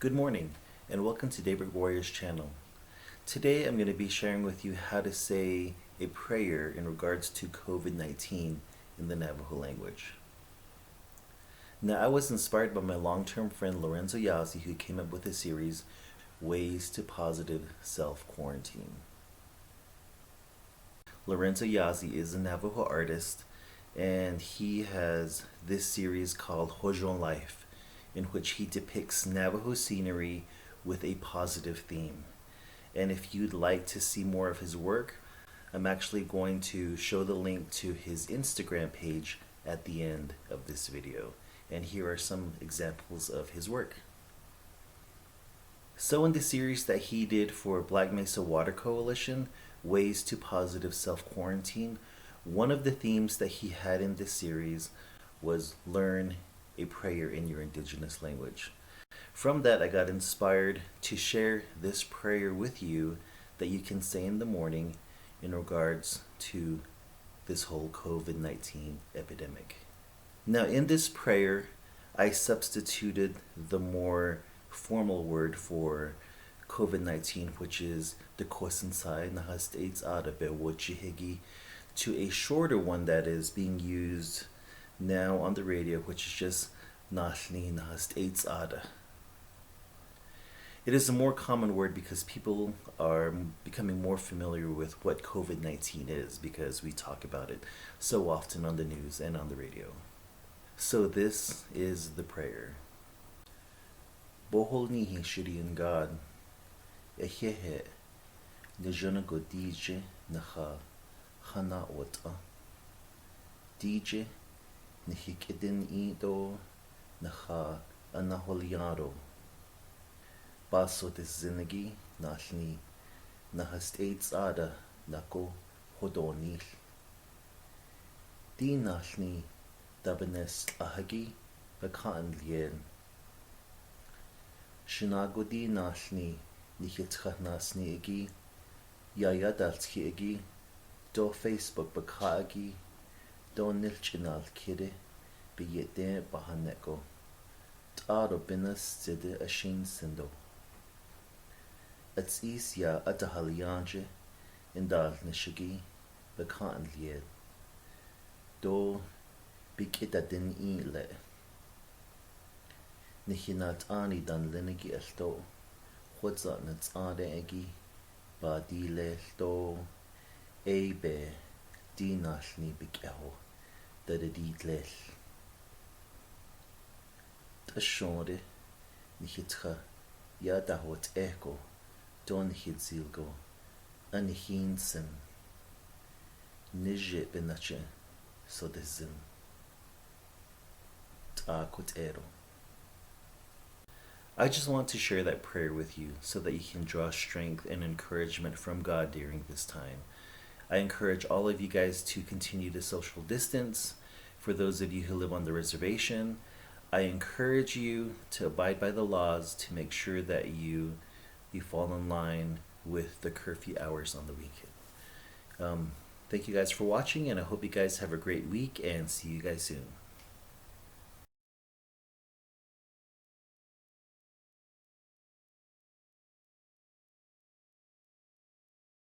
Good morning and welcome to Daybreak Warriors channel. Today I'm going to be sharing with you how to say a prayer in regards to COVID-19 in the Navajo language. Now I was inspired by my long-term friend Lorenzo Yazzie, who came up with the series Ways to Positive Self-Quarantine. Lorenzo Yazzie is a Navajo artist and he has this series called Hódoonííł, in which he depicts Navajo scenery with a positive theme. And if you'd like to see more of his work, I'm actually going to show the link to his Instagram page at the end of this video. And here are some examples of his work. So in the series that he did for Black Mesa Water Coalition, Ways to Positive Self-Quarantine, one of the themes that he had in this series was learn a prayer in your indigenous language. From that, I got inspired to share this prayer with you that you can say in the morning in regards to this whole COVID-19 epidemic. Now in this prayer, I substituted the more formal word for COVID-19, which is the Ats'íís Yaa to a shorter one that is being used now on the radio, which is just Naalniih Nahast'éíts'áadah. It is a more common word because people are becoming more familiar with what COVID-19 is because we talk about it so often on the news and on the radio. So this is the prayer. Bóhólníihii shiDiyin God, Ahéhee, nizhónígo nihá, anááhólyáa, nihik'idíní'í nihá, anááhólyáa, sodiszinígíí Naalniih Nahast'éíts'áadah naałniih hódoonííł, naalníih dabineestł'ahígíí biká'anilyeed, shiDiyin naalníih nihik'idíní'í yayadalts'ígíí do Facebook biká'agíí do nilch'inálkide biyete bahaneko t'ádo binas zide ashin sindo Ats'íís Yaa Ádahalyá nidaalníshígíí biká'anilyeed do bik'ídadiní'í le nihínalt'áni danlinigi elto hódoonííł naá'oot'á badile do be naalníih bikáá dabineestł'ahígíí Tashonde nihik'idíní'í yadahoot'á do nihik'idíní'í anihinsin nije binache sodiszinígíí naałoot'á. I just want to share that prayer with you so that you can draw strength and encouragement from God during this time. I encourage all of you guys to continue to social distance. For those of you who live on the reservation, I encourage you to abide by the laws to make sure that you fall in line with the curfew hours on the weekend. Thank you guys for watching, and I hope you guys have a great week and see you guys soon.